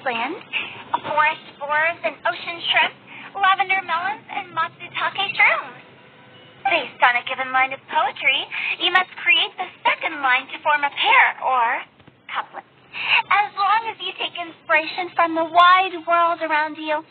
marshland, forest boars and ocean shrimp, lavender melons, and matsutake shrooms. Based on a given line of poetry, you must create the second line to form a pair, or couplet. As long as you take inspiration from the wide world around you,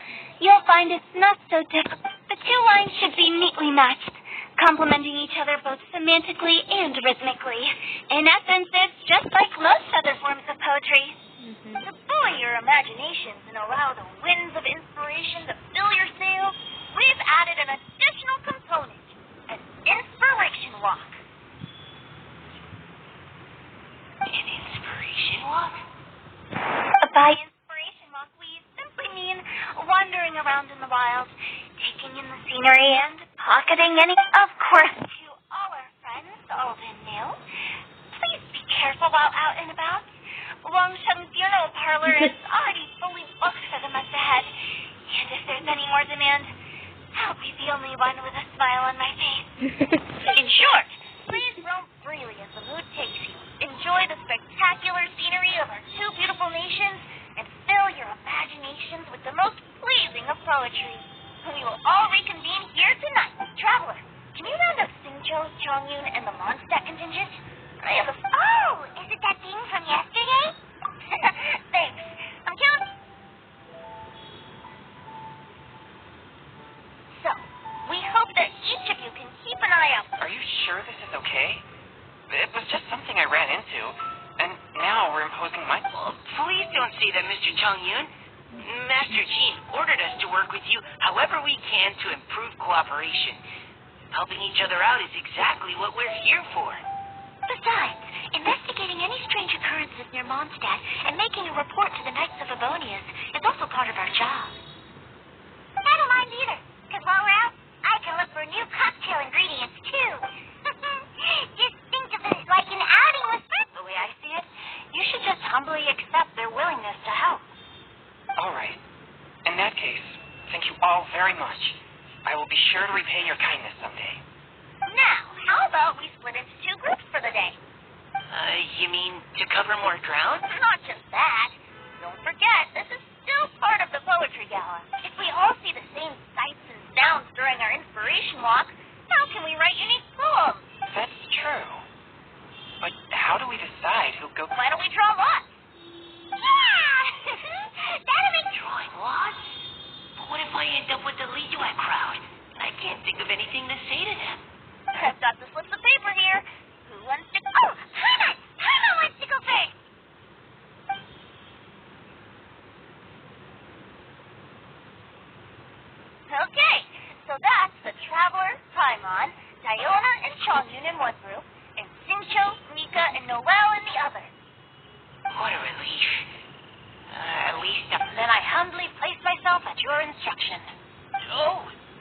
you'll find it's not so difficult. The two lines should be neatly matched, complementing each other both semantically and rhythmically. In essence, it's just like most other forms of poetry. To buoy your imaginations and allow the winds of inspiration to fill your sails, we've added an additional component, an inspiration walk. An inspiration walk? By inspiration walk, we simply mean wandering around in the wild, taking in the scenery, and pocketing any... Of course, to all our friends, old and new, please be careful while out and about. Longsheng's funeral parlor is already fully booked for the month ahead, and if there's any more demand, I'll be the only one with a smile on my face. In short, Please roam freely as the mood takes you. Enjoy the spectacular scenery of our two beautiful nations, and fill your imaginations with the most pleasing of poetry. We will all reconvene here tonight. Traveler, can you round up Singcho, Chongyun, and the Mondstadt contingent? I have a... Oh, is it that thing from yesterday? Thanks. I'm counting. So, we hope that each of you can keep an eye out. Are you sure this is okay? It was just something I ran into, and now we're imposing my... please don't say that, Mr. Chongyun. Master Jean ordered us to work with you however we can to improve cooperation. Helping each other out is exactly what we're here for. Besides, investigating any strange occurrences near Mondstadt and making a report to the Knights of Avonius is also part of our job. I don't mind either, because while we're out, I can look for new cocktail ingredients, too. Just think of it like an outing with friends. The way I see it, you should just humbly accept their willingness to help. All right. In that case, thank you all very much. I will be sure to repay your kindness someday. Now, how about we split into two groups for the day? You mean to cover more ground? Not just that. Don't forget, this is still part of the Poetry Gala. If we all see the same sights and sounds during our inspiration walk, how can we write unique poems? That's true. But how do we decide who goes... Why don't we draw lots? Yeah! That'll make Drawing lots? But what if I end up with the Lijuan crowd? I can't think of anything to say to them. I've got the slips of paper here. Who wants to... Oh, Paimon! Paimon wants to go first! Okay, so that's the Traveler, Paimon, Diona, and Chongyun in one group, and Singcho, Mika, and Noel in the other. What a relief. At least... Then I humbly place myself at your instruction.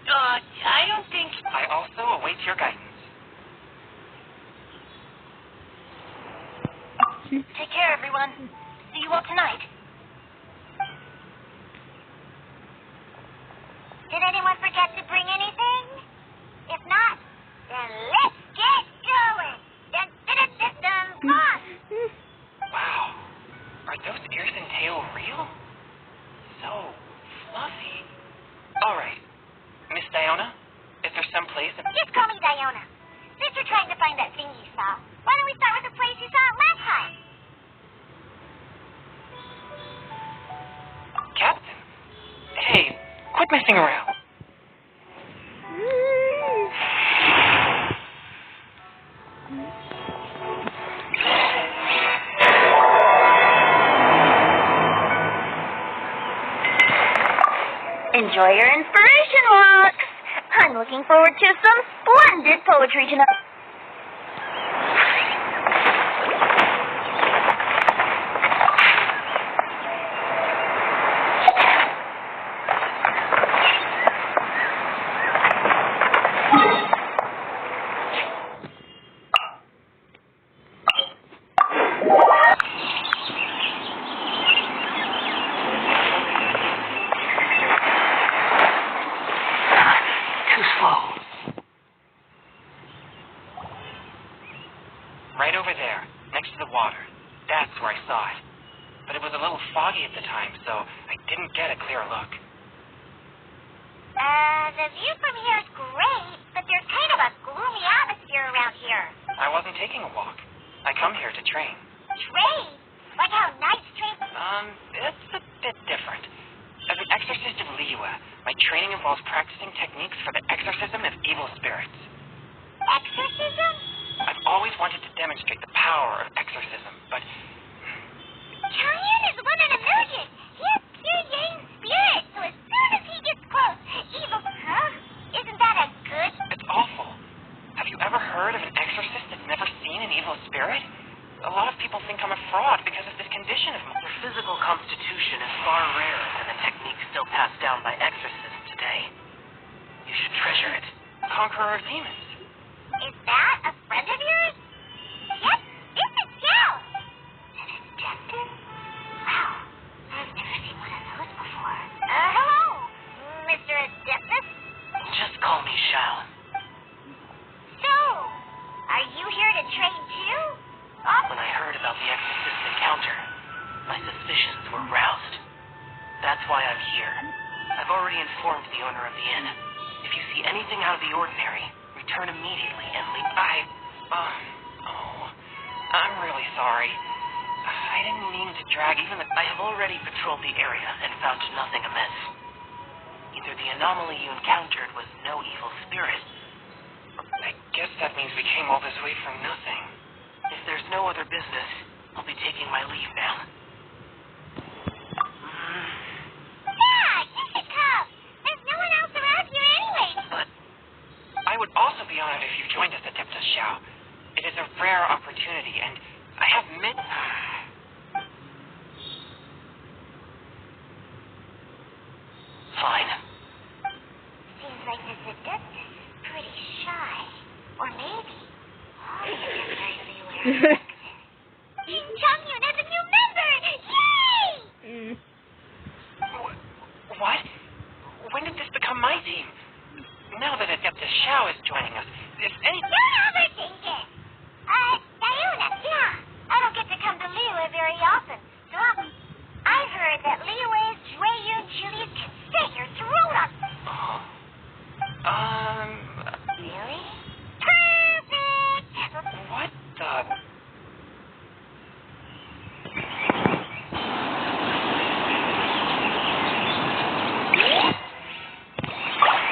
I don't think... I also await your guidance. Take care, everyone. See you all tonight. Did anyone forget to bring anything? If not, then let's get going! Dun, dun, dun, dun, dun. Come on! Wow. Are those ears and tail real? So fluffy. All right. Miss Diona, is there some place... Just call me Diona. Since you're trying to find that thing you saw, why don't we start with the place you saw last time? Captain? Hey, quit messing around. Enjoy your inspiration walks. I'm looking forward to some splendid poetry tonight. Right over there, next to the water. That's where I saw it. But but it was a little foggy at the time, so I didn't get a clear look. The view from here is great, but there's kind of a gloomy atmosphere around here. I wasn't taking a walk. I come here to train. Train? Like how knights train? It's a bit different. As an exorcist of Liyue, my training involves practicing techniques for the exorcism of evil spirits. Exorcism? I've always wanted to demonstrate the power of exorcism, but Chongyun is running a million. He has pure yang spirit, so as soon as he gets close, evil... Huh? Isn't that a good... it's awful. Have you ever heard of an exorcist that's never seen an evil spirit? A lot of people think I'm a fraud because of this condition of mine. Your physical constitution is far rarer than the techniques still passed down by exorcists today. You should treasure it. Conqueror of demons. Is that a friend of yours? Yep, this is Xiao. An adeptus? Wow, I've never seen one of those before. Hello, Mr. Adeptus? Just call me Shao. So, are you here to train too? When I heard about the exorcist encounter, my suspicions were roused. That's why I'm here. I've already informed the owner of the inn. If you see anything out of the ordinary, return immediately and leave. I'm really sorry. I didn't mean to drag even the... I have already patrolled the area and found nothing amiss. Either the anomaly you encountered was no evil spirit. I guess that means we came all this way for nothing. If there's no other business, I'll be taking my leave now. Yeah, you should come. There's no one else around here anyway. But I would also be honored if you joined us, Adeptus Shao. It is a rare opportunity, and I have fine. Seems like this Adeptus is pretty shy. Or maybe... Oh, you can nicely wear Chongyun has a new member! Yay! What? When did this become my team? Now that Adeptus Shao is joining us, if any... Don't overthink it! Diona, yeah. I don't get to come to Liyue very often, so I've heard that Liyue's Jueyun Julius can set your throat on... Really? Perfect! What the...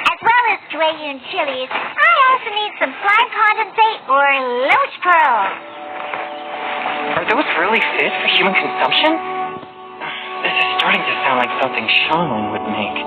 As well as Jueyun chilies, I also need some slime condensate or loach pearls. Are those really fit for human consumption? This is starting to sound like something Shaolin would make.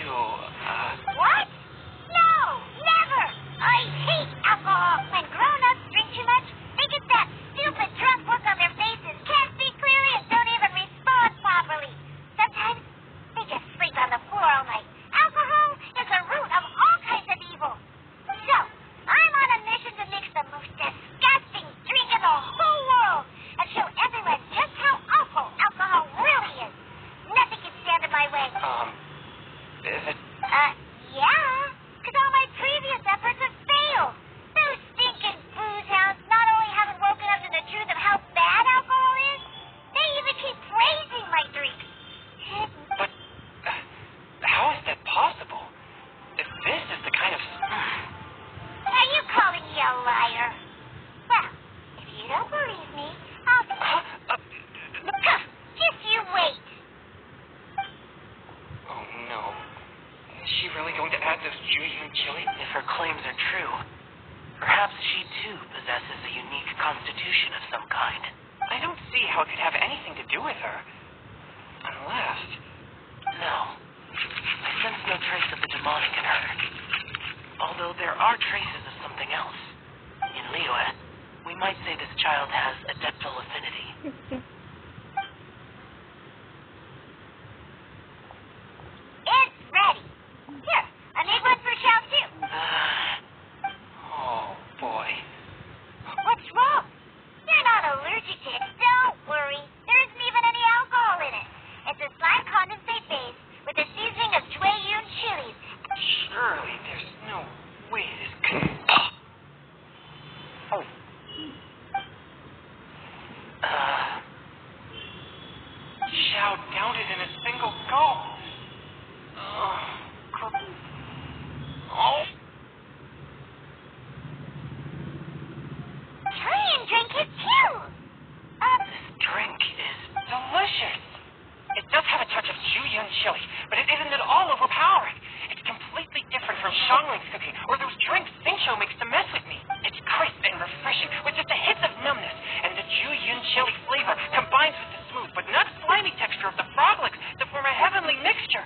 to, What? No, never! I hate alcohol. When grown-ups drink too much, they get that stupid drunk look on their faces, can't see clearly, and don't even respond properly. Sometimes they just sleep on the floor all night. Alcohol is the root of all kinds of evil. So, I'm on a mission to mix the most disgusting drink in the whole world and show everyone just how awful alcohol really is. Nothing can stand in my way. is it? Yeah, because all my previous efforts have failed. Those stinking booze hounds not only haven't woken up to the truth of how bad alcohol is, they even keep praising my drinks. But, how is that possible? If this is the kind of... Are you calling me a liar? Well, if you don't believe me, I'll... Just you wait. Oh, no. Is she really going to add this Julian chili? If her claims are true, perhaps she too possesses a unique constitution of some kind. I don't see how it could have anything to do with her. Unless... No. I sense no trace of the demonic in her. Although there are traces of something else. In Liyue, we might say this child has adeptal affinity. It's ready. Here, I made one for Xiao too. Oh, boy. What's wrong? You're not allergic to it. Don't worry. There isn't even any alcohol in it. It's a slime condensate base with a seasoning of Jueyun chilies. Surely there's no way this could... Oh. Xiao downed it in a single gulp. Oh. Try and drink it too. This drink is... Delicious. It does have a touch of Julian chili, but it isn't at all overpowering. It's completely different from Xiangling's cooking or those drinks Xingqiu makes to mess with me. It's crisp and refreshing with just a hint of numbness, and the Julian chili flavor combines with the smooth but not slimy texture of the froglets to form a heavenly mixture.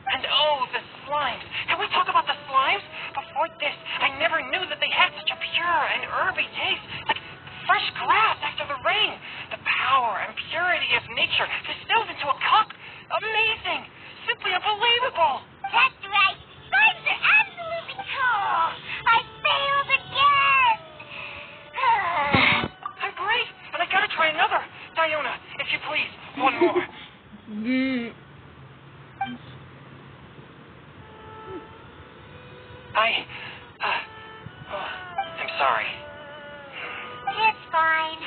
And oh, the slimes. Can we talk about the slimes? Before this, I never knew that they had such a pure and herby taste. Like fresh grass after the rain. The power and purity of nature distilled into a cup. Amazing. Simply unbelievable. That's right. Slimes are absolutely cool. I failed again. I'm great, and I gotta try another. Diona, if you please, one more. I'm sorry. It's fine.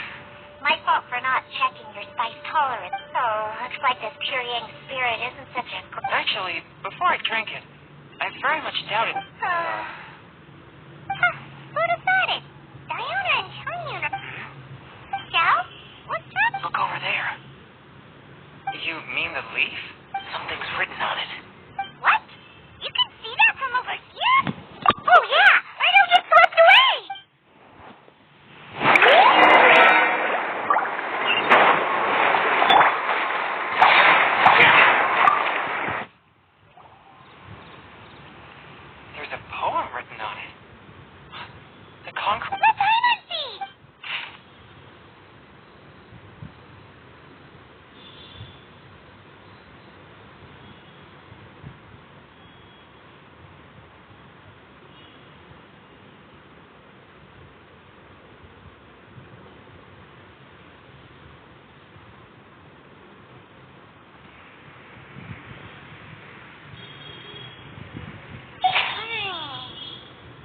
My fault for not checking your spice tolerance. So, looks like this pure yang spirit isn't such a... Actually, before I drank it, I very much doubted... Who'd have thought it? Diona and Changyun are... Xiao? What's up? Look over there. You mean the leaf? Something's written on it. What? You can see that from over here? Oh, yeah! I know you slipped away! There's a poem written on it. The concrete... The diamond seed!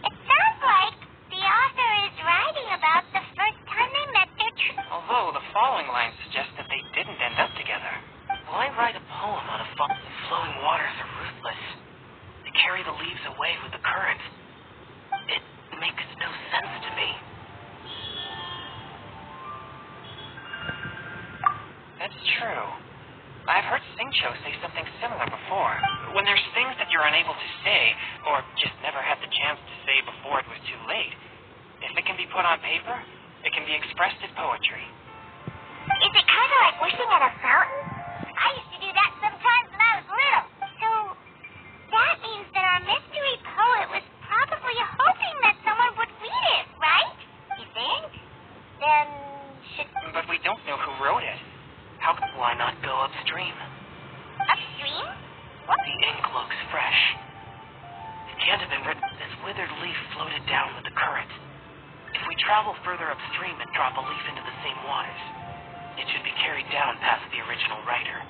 It sounds like the author is writing about the first time they met their Although the following lines suggest that they didn't end up together. Why write a poem on a fall? The flowing waters are ruthless. They carry the leaves away with the current. It makes no sense to me. That's true. I've heard Xingqiu say something similar before. When there's things that you're unable to say, or just never had the chance to say before it was too late, if it can be put on paper, it can be expressed in poetry. Is it kind of like wishing at a fountain? I used to do that and drop a leaf into the same waters. It should be carried down past the original writer.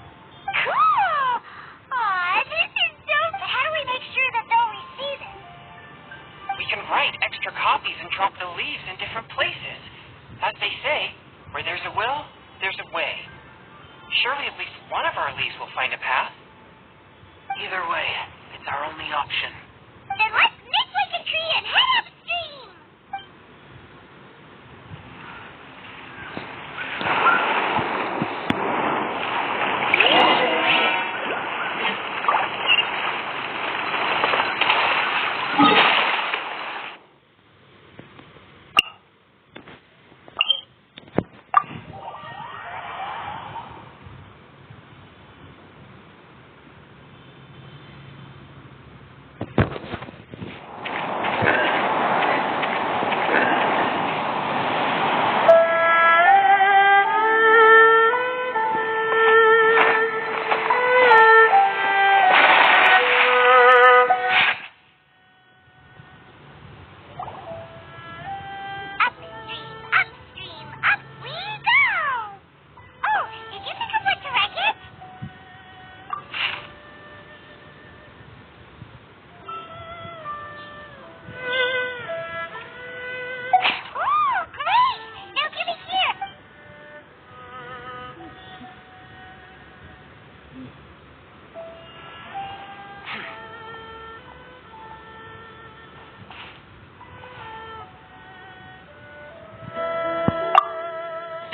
Cool! Aw, this is so... How do we make sure that they'll receive it? We can write extra copies and drop the leaves in different places. As they say, where there's a will, there's a way. Surely at least one of our leaves will find a path. Either way, it's our only option. Then let's make like a tree and head upstream!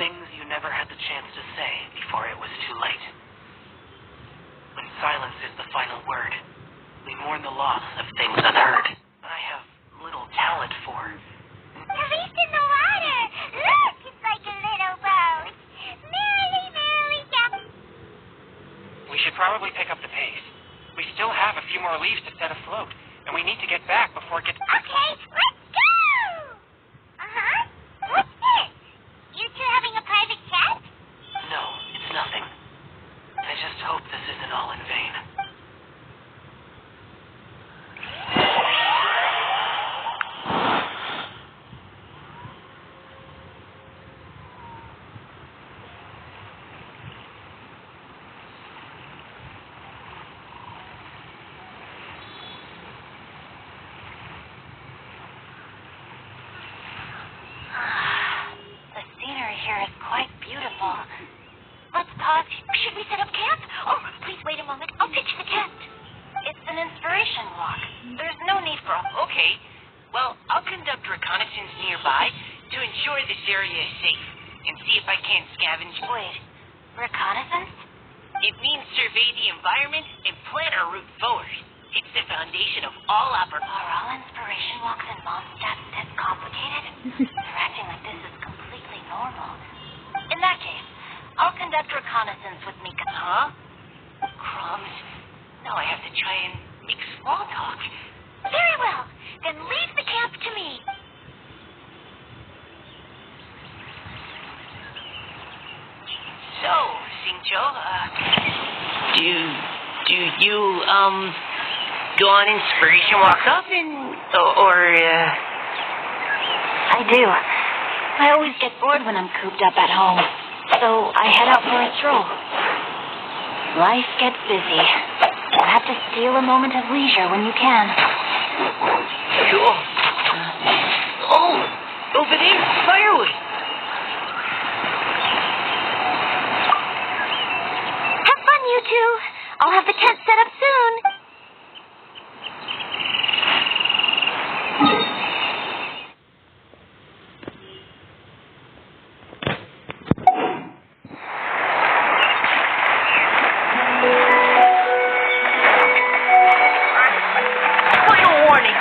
Things you never had the chance to say before it was too late. When silence is the final word, we mourn the loss of things unheard. I have little talent for. The leaf in the water! Look, it's like a little boat! Merrily, merrily, yeah. We should probably pick up the pace. We still have a few more leaves to set afloat, and we need to get back before it gets... Okay, let's go! Uh-huh. What's this? You two having a private chat? No, it's nothing. I just hope this isn't all in vain. The scenery here is quite beautiful. Let's pause. Should we set up camp? Oh, please wait a moment. I'll pitch the tent. It's an inspiration walk. There's no need for... Okay. Well, I'll conduct reconnaissance nearby to ensure this area is safe and see if I can't scavenge. Wait, reconnaissance? It means survey the environment and plan our route forward. It's the foundation of all operations. Are all inspiration walks in Mondstadt this complicated? They're acting like this is completely normal. In that case, I'll conduct reconnaissance with Mika. Huh? Crumbs. Now I have to try and make small talk. Very well. Then leave the camp to me. So, Xingqiu, do you go on inspiration walks often, or I do. I always get bored when I'm cooped up at home, so I head out for a stroll. Life gets busy. You have to steal a moment of leisure when you can. Cool. Oh, over there, firewood. Have fun, you two. I'll have the tent set up soon. Final warning.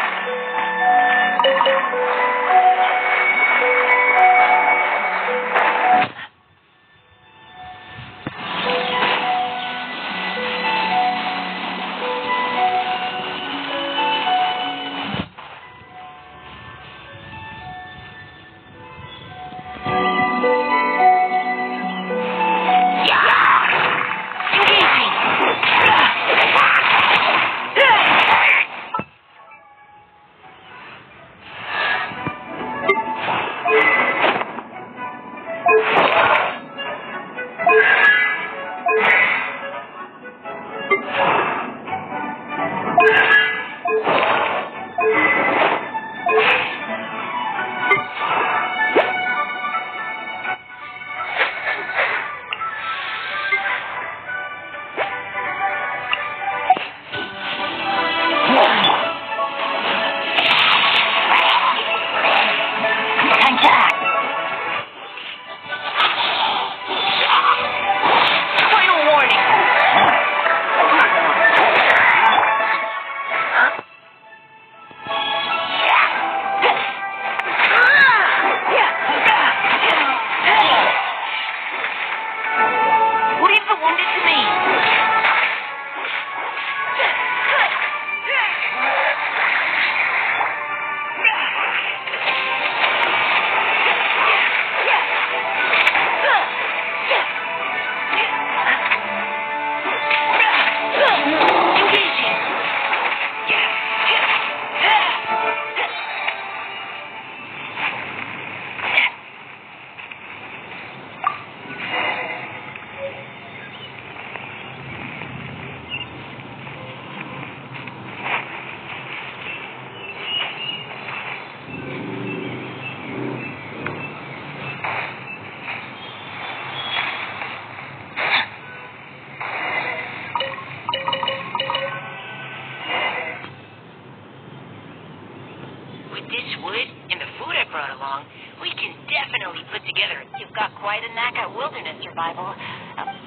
put together. You've got quite a knack at wilderness survival.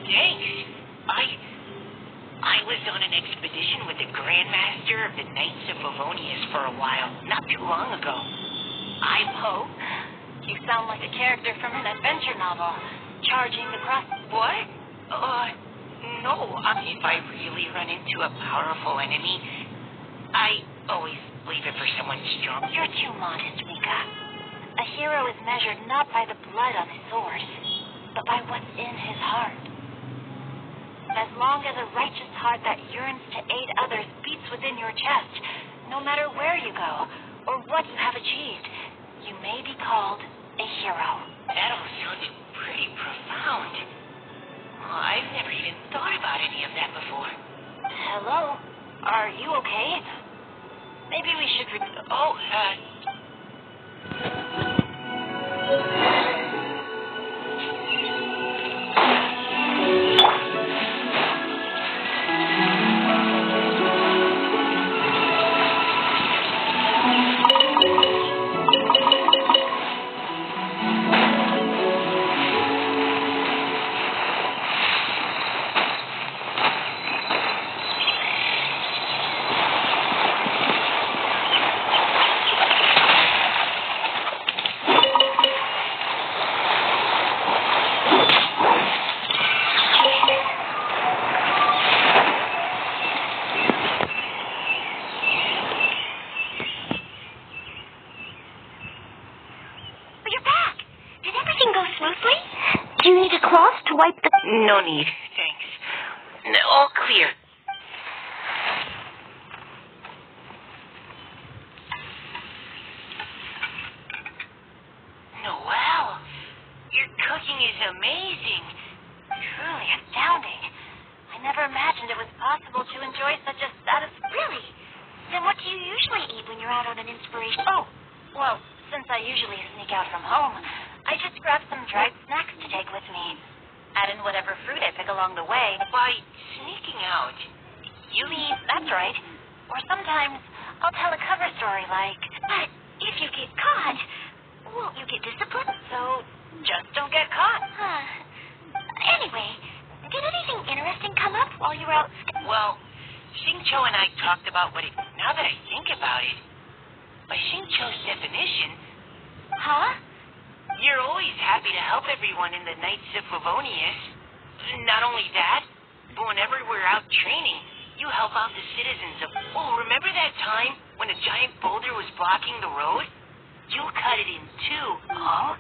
Thanks. I was on an expedition with the Grandmaster of the Knights of Favonius for a while, not too long ago. I'm Poe. You sound like a character from an adventure novel. Charging across... What? No. If I really run into a powerful enemy, I always leave it for someone strong. You're too modest, Mika. A hero is measured not by the blood on his sword, but by what's in his heart. As long as a righteous heart that yearns to aid others beats within your chest, no matter where you go or what you have achieved, you may be called a hero. That all sounded pretty profound. I've never even thought about any of that before. Hello? Are you okay? Maybe we should... No need, thanks. No, all clear. Noelle, your cooking is amazing. Truly astounding. I never imagined it was possible to enjoy such a status... Really? Then what do you usually eat when you're out on an inspiration? Oh, well, since I usually sneak out from home, I just grab some dried snacks to take with me. Add in whatever fruit I pick along the way. By sneaking out, you mean... That's right. Or sometimes I'll tell a cover story like... But if you get caught, won't you get disciplined? So just don't get caught. Anyway, did anything interesting come up while you were out? Well, Xingqiu and I talked about what it... Now that I think about it, by Xingqiu's definition... Huh? You're always happy to help everyone in the Knights of Favonius. Not only that, but whenever we're out training, you help out the citizens of... Oh, remember that time when a giant boulder was blocking the road? You cut it in two. Oh?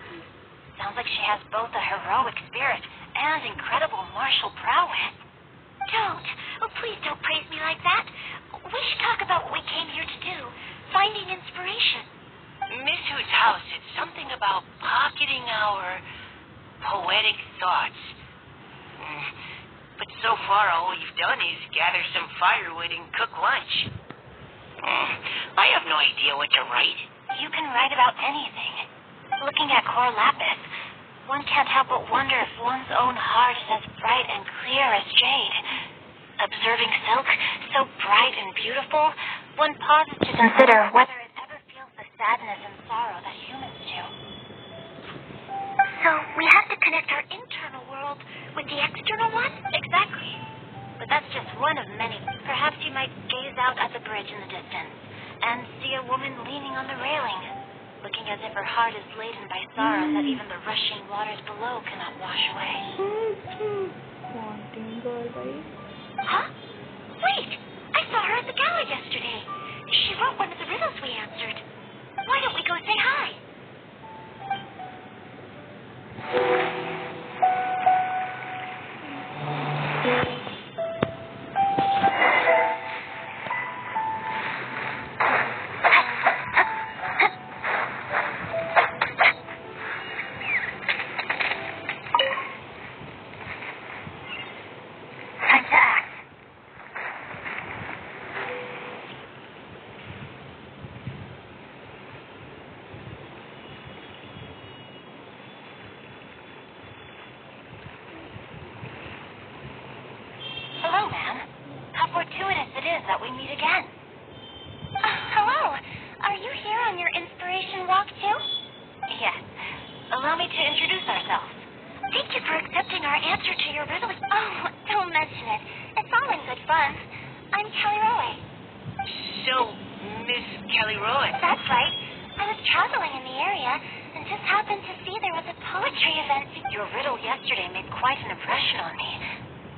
Sounds like she has both a heroic spirit and incredible martial prowess. Don't. Oh, please don't praise me like that. We should talk about what we came here to do. Finding inspiration. Miss Hu's house said something about pocketing our poetic thoughts. But so far, all we've done is gather some firewood and cook lunch. I have no idea what to write. You can write about anything. Looking at Cor Lapis, one can't help but wonder if one's own heart is as bright and clear as jade. Observing silk, so bright and beautiful, one pauses to consider whether it ever feels the sadness and sorrow that humans do. So we have to connect our internal world with the external one? Exactly. But that's just one of many. Perhaps you might gaze out at the bridge in the distance and see a woman leaning on the railing, looking as if her heart is laden by sorrow that even the rushing waters below cannot wash away. Huh? Wait! I saw her at the gala yesterday. She wrote one of the riddles we answered. Why don't we go say hi? Hello, ma'am. How fortuitous it is that we meet again. Hello. Are you here on your inspiration walk, too? Yes. Allow me to introduce ourselves. Thank you for accepting our answer to your riddle. Oh, don't mention it. It's all in good fun. I'm Kelly Roy. So, Miss Kelly Roy. That's right. I was traveling in the area and just happened to see there was a poetry event. Your riddle yesterday made quite an impression on me.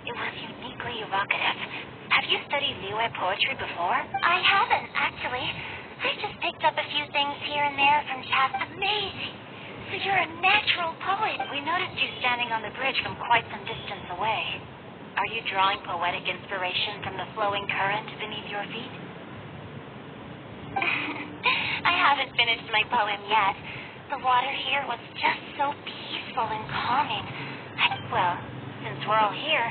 It was uniquely evocative. Have you studied Liyue poetry before? I haven't, actually. I've just picked up a few things here and there from chat. Amazing. So you're a natural poet. We noticed you standing on the bridge from quite some distance away. Are you drawing poetic inspiration from the flowing current beneath your feet? I haven't finished my poem yet. The water here was just so peaceful and calming. Well, since we're all here,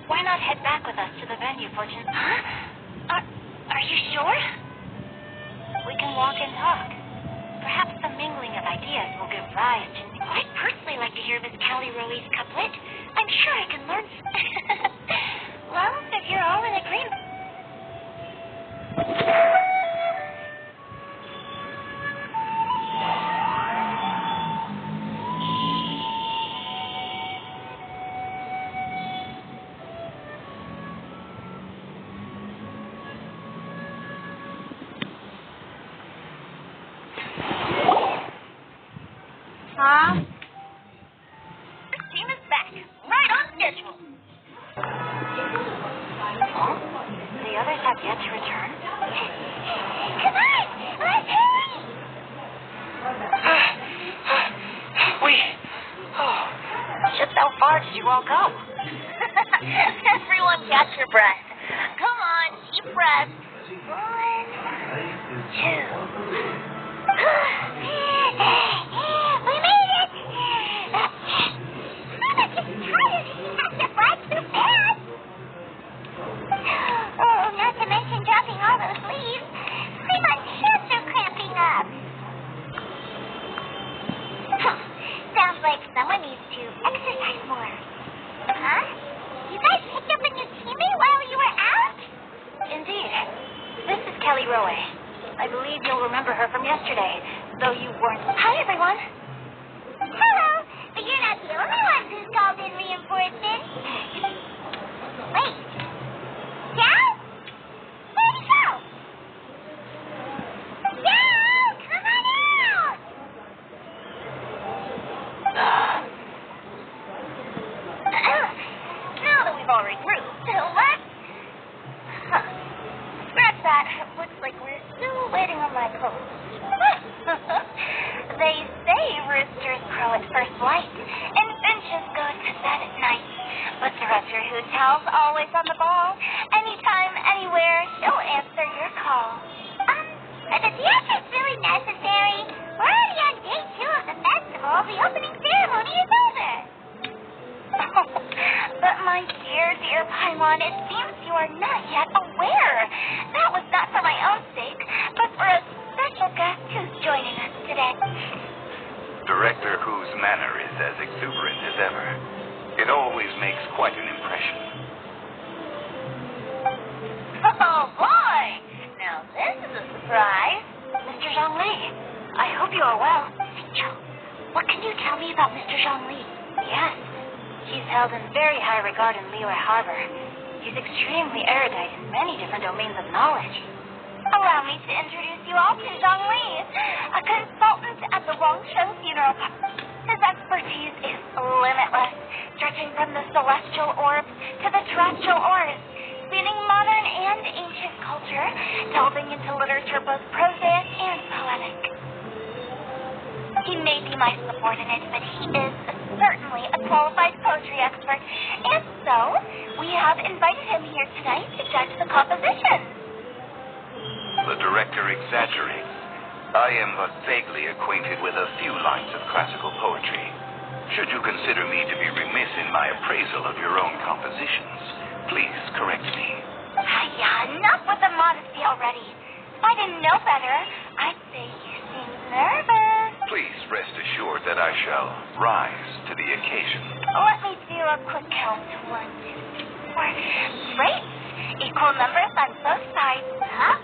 why not head back with us to the venue for Huh? Are you sure? We can walk and talk. Perhaps the mingling of ideas will give rise to... I'd personally like to hear Miss Callie Rowe's couplet. I'm sure I can learn. Well, if you're all in agreement. Huh? Team is back. Right on schedule. Huh? The others have yet to return? Come on! Let's hurry! Just how far did you all go? Everyone catch your breath. Come on, deep breath. 1, 2. We made it! I'm just tired. Have to fly too fast. Oh, not to mention dropping all those leaves. My hands are cramping up. Sounds like someone needs to exercise more. Huh? You guys picked up a new teammate while you were out? Indeed. This is Kelly Rowe. I believe you'll remember her from yesterday, though you weren't... Hi, everyone. Hello. But you're not the only one who's called in reinforcements. Wait. Dad? Where'd he go? Dad, come on out. Now that we've all regrouped, let's... Scratch that. Looks like we're still waiting on my post. They say roosters crow at first light, and finches go to bed at night. But Director Hootel's always on the ball. Anytime, anywhere, she'll answer your call. The theater's really necessary. We're already on day 2 of the festival. The opening ceremony is over. But my dear Paimon, it seems you are not yet aware. That was not for my own sake, but for a special guest who's joining us today. Director whose manner is as exuberant as ever. It always makes quite an impression. Oh, boy! Now this is a surprise. Mr. Zhongli, I hope you are well. Sincho, what can you tell me about Mr. Zhongli? Yes, he's held in very high regard in Liyue Harbor. He's extremely erudite in many different domains of knowledge. Allow me to introduce you all to Zhongli, a consultant at the Wangshen Funeral Parlor. His expertise is limitless, stretching from the celestial orbs to the terrestrial ores, spanning modern and ancient culture, delving into literature both prosaic and poetic. He may be my subordinate, but he is certainly a qualified poetry expert, and so we have invited him here tonight to judge the composition. The director exaggerates. I am but vaguely acquainted with a few lines of classical poetry. Should you consider me to be remiss in my appraisal of your own compositions, please correct me. Enough with the modesty already. If I didn't know better, I'd say you seem nervous. Please rest assured that I shall rise to the occasion. Let me do a quick count. 1, 2, 3, 4. Great. Equal numbers on both sides. Huh?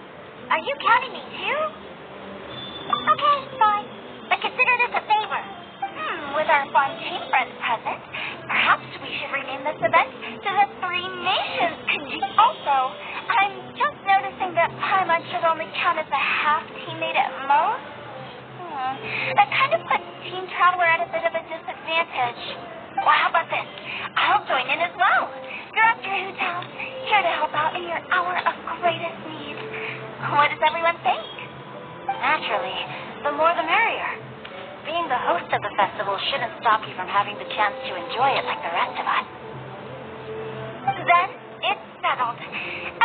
Are you counting me too? Okay, fine. But consider this a favor. with our Fontaine friends present, perhaps we should rename this event to the Three Nations Convention. Also, I'm just noticing that Paimon should only count as a half teammate at most. That kind of puts Team Traveler at a bit of a disadvantage. Well, how about this? I'll join in as well. Director Hootel, here to help out in your hour of greatest need. What does everyone think? Naturally, the more the merrier. Being the host of the festival shouldn't stop you from having the chance to enjoy it like the rest of us. Then, it's settled.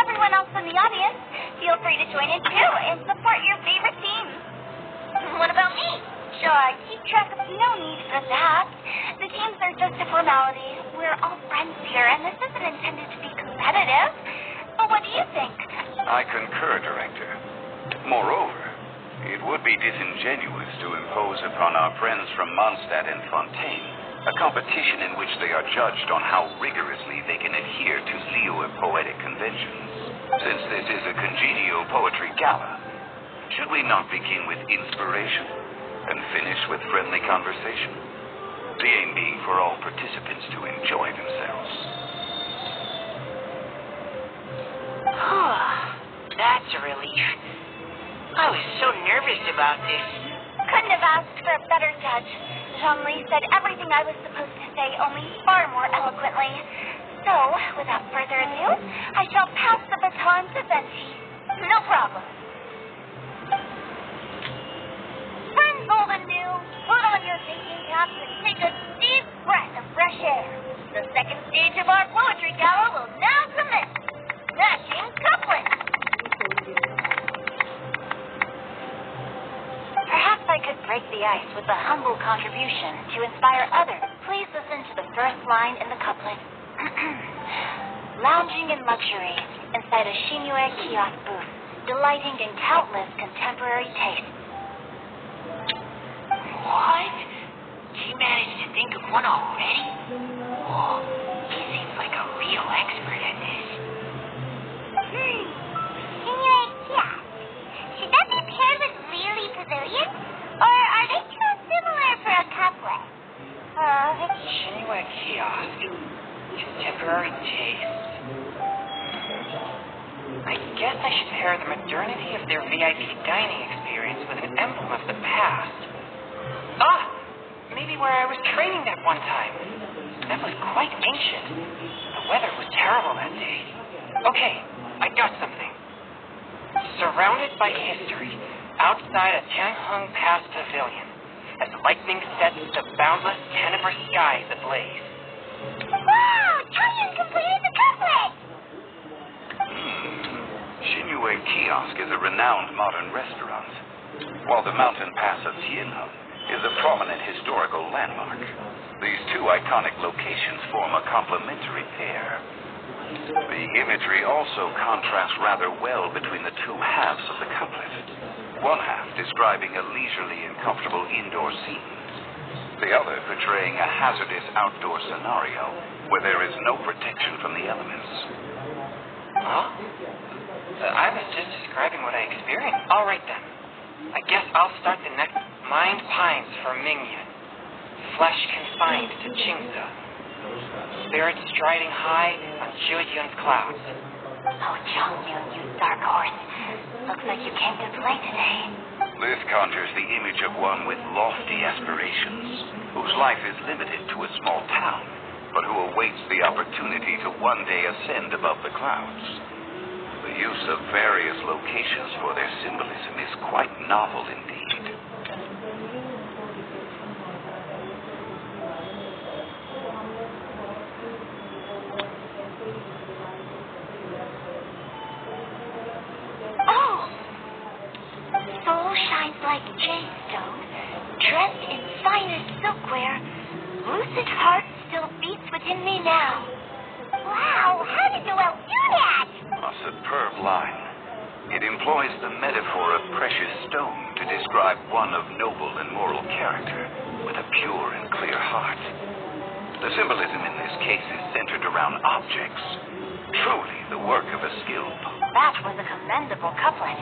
Everyone else in the audience, feel free to join in too and support your favorite team. What about me? Sure, keep track of no need for that. The teams are just a formality. We're all friends here, and this isn't intended to be competitive. But what do you think? I concur, Director. Moreover, it would be disingenuous to impose upon our friends from Mondstadt and Fontaine a competition in which they are judged on how rigorously they can adhere to Liyue-poetic conventions. Since this is a congenial poetry gala, should we not begin with inspiration and finish with friendly conversation? The aim being for all participants to enjoy themselves. That's a relief. I was so nervous about this. Couldn't have asked for a better judge. Zhongli said everything I was supposed to say, only far more eloquently. So, without further ado, I shall pass the baton to Venti. No problem. Friends old and new, put on your thinking caps and take a deep breath of fresh air. The second stage of our poetry gala will now commence. Smashing couplets. Perhaps I could break the ice with a humble contribution to inspire others. Please listen to the first line in the couplet. Lounging in luxury inside a Shinue kiosk booth, delighting in countless contemporary tastes. What? You managed to think of one already? Whoa, he seems like a real expert at this. Shinue Kiosk. Should that be paired with Lily Pavilion? Or are they too similar for a couplet? Shinue Kiosk. Contemporary taste. I guess I should pair the modernity of their VIP dining experience with an emblem of the past. Maybe where I was training that one time. That was quite ancient. The weather was terrible that day. Okay, I got something. Surrounded by history, outside a Tianheng Pass Pavilion, as lightning sets the boundless tenebrous skies ablaze. Wow! Taoyu's completed the couplet! Shinue Kiosk is a renowned modern restaurant, while the mountain pass of Tianheng is a prominent historical landmark. These two iconic locations form a complementary pair. The imagery also contrasts rather well between the two halves of the couplet. One half describing a leisurely and comfortable indoor scene, the other portraying a hazardous outdoor scenario where there is no protection from the elements. Huh? I was just describing what I experienced. All right, then. I guess I'll start the next. Mind pines for Mingyun. Flesh confined to Qingze. Spirit striding high on Zhuoyun's clouds. Oh, Zhongyun, you dark horse. Looks like you came to play today. This conjures the image of one with lofty aspirations, whose life is limited to a small town, but who awaits the opportunity to one day ascend above the clouds. The use of various locations for their symbolism is quite novel indeed. Like jadestone, dressed in finest silkwear, lucid heart still beats within me now. Wow, how did Noelle do that? A superb line. It employs the metaphor of precious stone to describe one of noble and moral character with a pure and clear heart. The symbolism in this case is centered around objects. Truly the work of a skilled poet. That was a commendable couplet.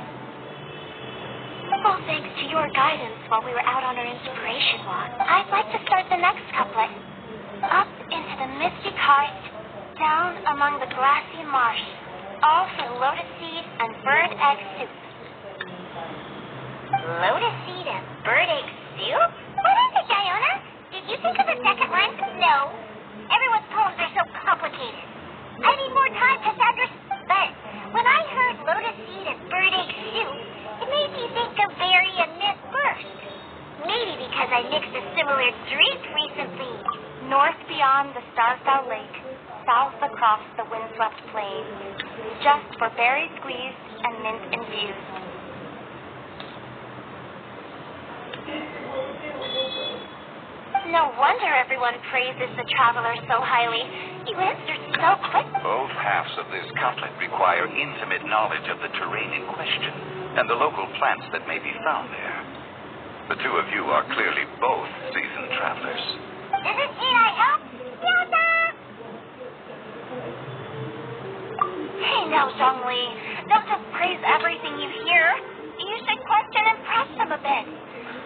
All thanks to your guidance while we were out on our inspiration walk. I'd like to start the next couplet. Up into the misty karst, down among the glassy marsh, all for lotus seed and bird egg soup. Lotus seed and bird egg soup? What is it, Diona? Did you think of a second line? No. Everyone's poems are so complicated. I need more time, Cassandra. But when I heard lotus seed and bird egg soup, it made me think of berry and mint burst. Maybe because I mixed a similar drink recently. North beyond the Starfell Lake, south across the windswept plain, just for berry squeezed and mint infused. No wonder everyone praises the traveler so highly. You answered so quick. Both halves of this couplet require intimate knowledge of the terrain in question and the local plants that may be found there. The two of you are clearly both seasoned travelers. Doesn't need I help? Yada! Hey now, Zhongli, don't just praise everything you hear. You should question and press them a bit.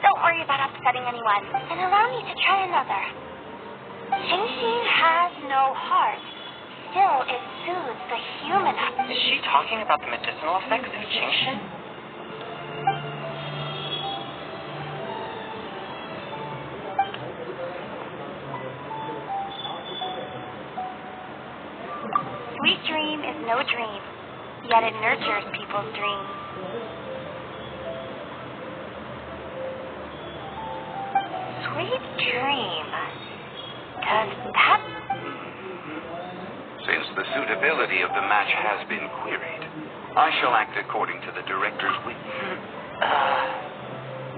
Don't worry about upsetting anyone, and allow me to try another. Xingxin has no heart. Still, it soothes the human heart. Is she talking about the medicinal effects of Qingshin? Sweet dream is no dream, yet it nurtures people's dreams. Sweet dream. Does that... Since the suitability of the match has been queried, I shall act according to the director's wish.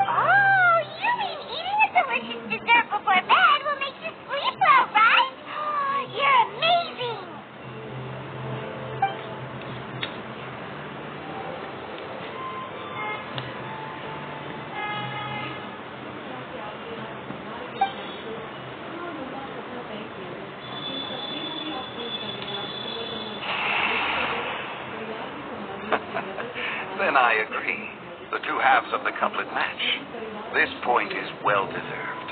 Oh, you mean eating a delicious dessert before bed will make you sleep well, right? Oh, you're amazing. Then I agree. The two halves of the couplet match. This point is well deserved.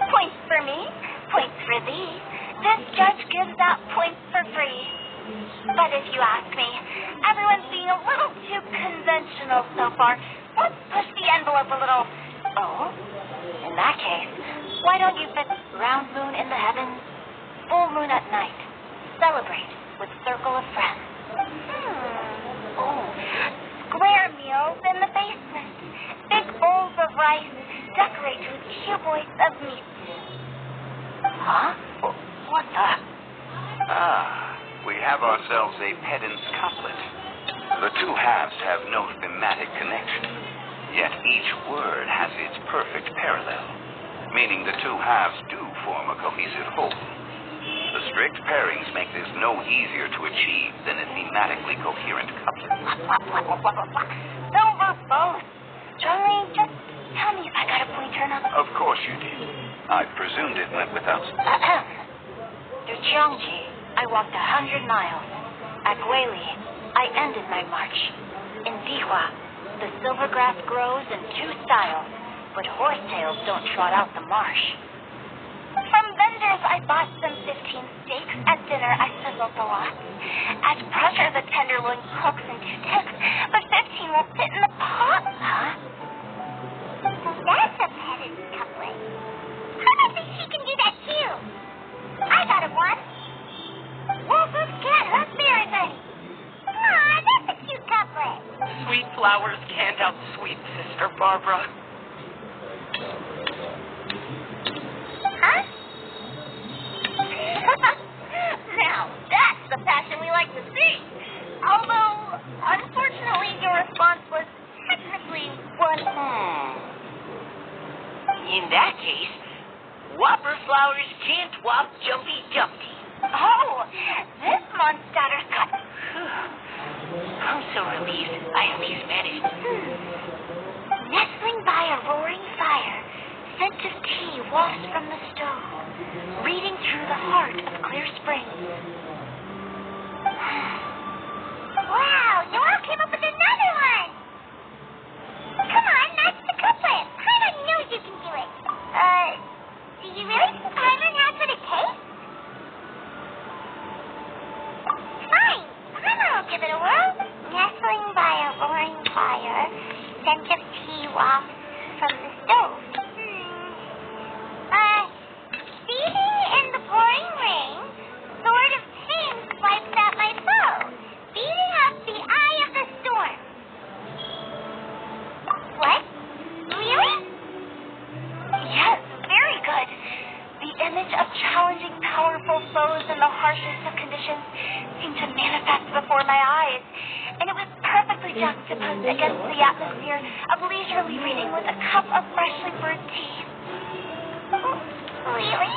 Points for me, points for thee. This judge gives out points for free. But if you ask me, everyone's being a little too conventional so far. Let's push the envelope a little. Oh? In that case, why don't you fit round moon in the heavens, full moon at night? Celebrate with circle of friends. Oh, square meals in the basement. Big bowls of rice decorate with cuboids of meat. Huh? What the? We have ourselves a pedant's couplet. The two halves have no thematic connection, yet each word has its perfect parallel, meaning the two halves do form a cohesive whole. The strict pairings make this no easier to achieve than a thematically coherent couplet. Over both. Charlie, just tell me if I got a pointer or not. Of course you did. I presumed it went without... To Cheongji, I walked 100 miles. At Guili, I ended my march. In Dihua, the silver grass grows in two styles, but horsetails don't trot out the marsh. From vendors, I bought some 15 steaks. At dinner, I sizzled the lot. At pressure, the tenderloin cooks in 2 ticks, but 15 won't fit in the pot. Huh? That's a pedant's couplet. I think she can do that too. I got it once. Wolfers can't hunt bears, honey. Aw, that's a cute couplet. Sweet flowers can't outsweet Sister Barbara. Huh? Now, that's the passion we like to see. Although, unfortunately, your response was technically one. In that case, Whopper flowers can't whop Jumpy Dumpty. Oh, this monster's got... I'm so relieved I at least managed. Nestling by a roaring fire, scent of tea wafts from the stove, reading through the heart of Clear Spring. Wow, Noelle came up with another one. Come on, scent of tea wafts from the stove. Beating in the pouring rain sort of pain swipes at my bow, beating up the eye of the storm. What? Really? Yes, very good. The image of challenging powerful foes in the harshest of conditions seemed to manifest before my eyes, and it was perfectly juxtaposed against the atmosphere of leisurely reading with a cup of freshly brewed tea. Really?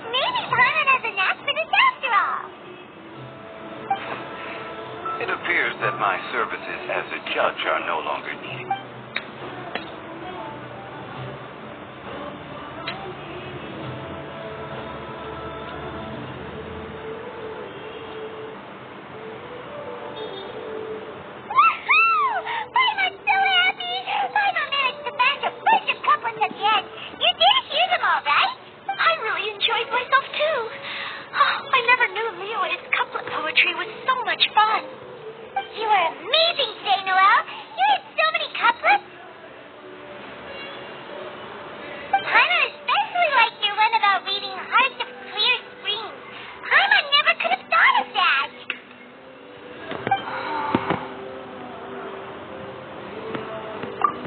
Maybe Paimon has a knack for this after all. It appears that my services as a judge are no longer needed. Paimon's so happy! Paimon managed to match a bunch of couplets at the end. You did hear them all, right? I really enjoyed myself, too. Oh, I never knew Leo's couplet poetry was so much fun. You were amazing today, Noelle. You had so many couplets. Paimon especially liked your one about reading Hearts of Clear Springs. Paimon never could have thought of that.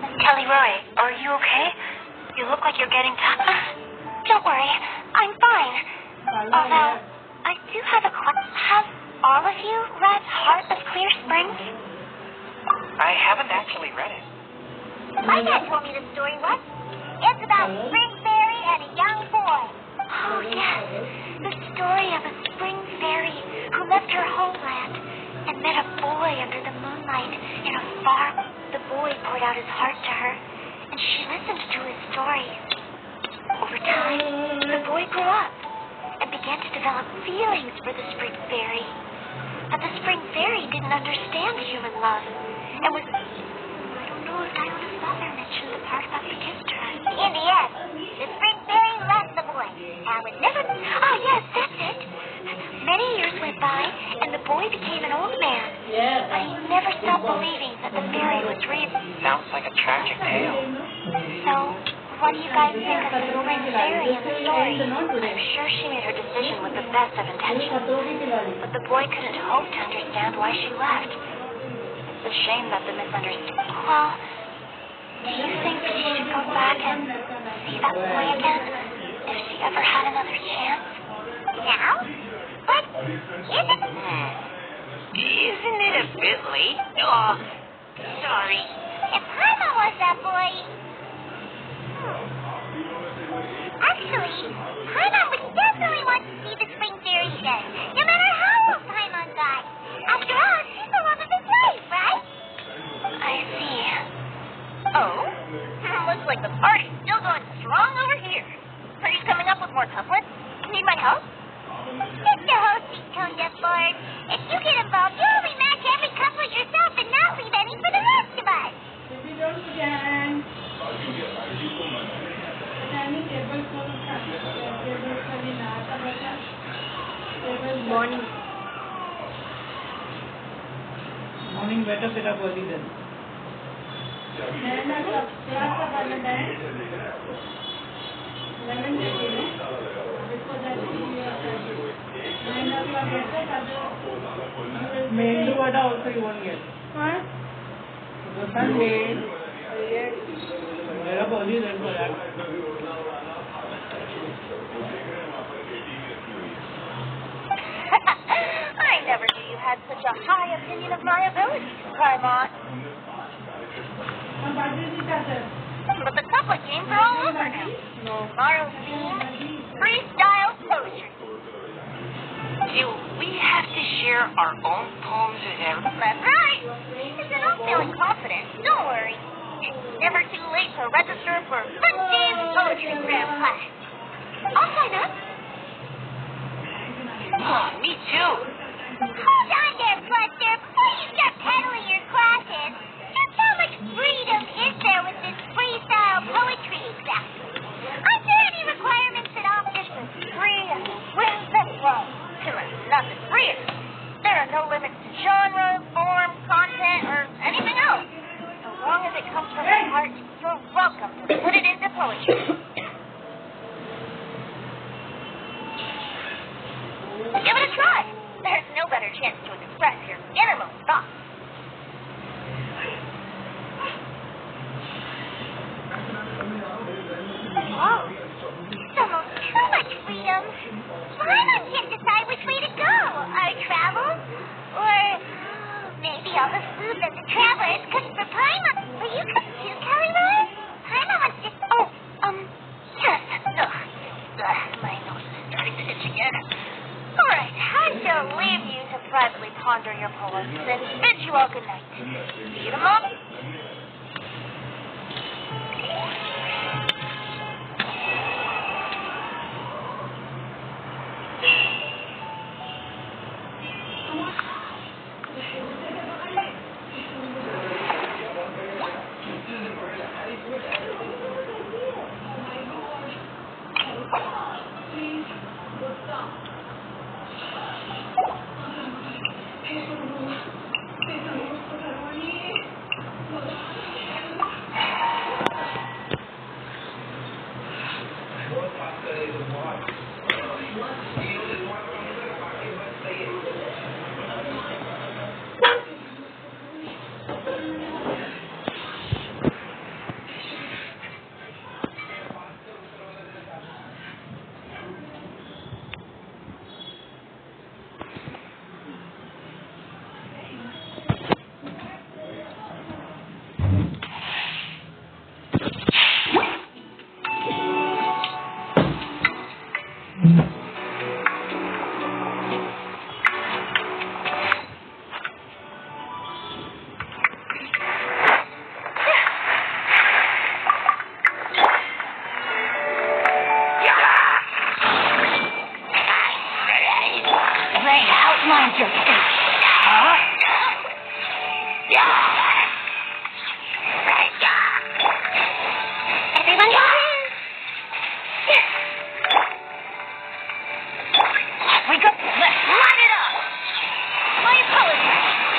Miss Kelly Roy, are you okay? You look like you're getting tough. Don't worry, I'm fine. Although, I do have a question. Have all of you read Heart of Clear Springs? I haven't actually read it. My dad told me the story once. It's about Spring Fairy and a young boy. Oh, yes. The story of a spring fairy who left her homeland and met a boy under the moonlight in a farm. The boy poured out his heart to her, and she listened to his story. Over time, the boy grew up and began to develop feelings for the spring fairy. But the spring fairy didn't understand human love and was... I don't know if Diona's mother mentioned the part about the gift to us. In the end, the Spring Fairy left the boy and was never... Oh, yes, that's it. Many years went by, and the boy became an old man. But he never stopped believing that the fairy was real. Sounds like a tragic tale. So, what do you guys think of the spring fairy in the story? I'm sure she made her decision with the best of intentions. But the boy couldn't hope to understand why she left. It's a shame that the misunderstanding... Well, do you think she should go back and see that boy again if she ever had another chance? Now? But isn't... Isn't it a bit late? Oh, sorry. If Paimon was that boy... Actually, Paimon would definitely want to see the Spring Fairy again, no matter how old Paimon got. After all, she's the love of his life, right? I see. Oh? Looks like the party's still going strong over here. Are you coming up with more couplets? Need my help? It's the host who's toned up, Bard. If you get involved, you'll only match every couplet yourself and not leave any for the rest of us. Morning. Morning, better set up early then. Mail vada also you won't get. What? The Sunday. Get up early then for that. I never knew you had such a high opinion of my abilities, Paimon. But the couplet games are all over now. Tomorrow's theme, freestyle poetry. Do we have to share our own poems with everyone? That's right. If you're not feeling confident, don't worry. It's never too late to register for Fred's Poetry Cram class. I'll sign up. Oh, me too. Hold on there, Fluster, before you start peddling your classes. Just how much freedom is there with this freestyle poetry exam? Are there any requirements at all? Just as free as the winds that blow. Nothing freer. There are no limits to genre, form, content, or anything else. poetry. Give it a try. There's no better chance to express your innermost thoughts. Whoa. It's almost too much freedom. Paimon can't decide which way to go. Our travel? Or maybe all the food that the travelers cooked for Paimon. Will you cook too, Kelly Rose? Paimon wants to... Oh, yes. My nose is starting to itch again. All right, I shall leave you to privately ponder your poems and bid you all good night. See you tomorrow. My apologies.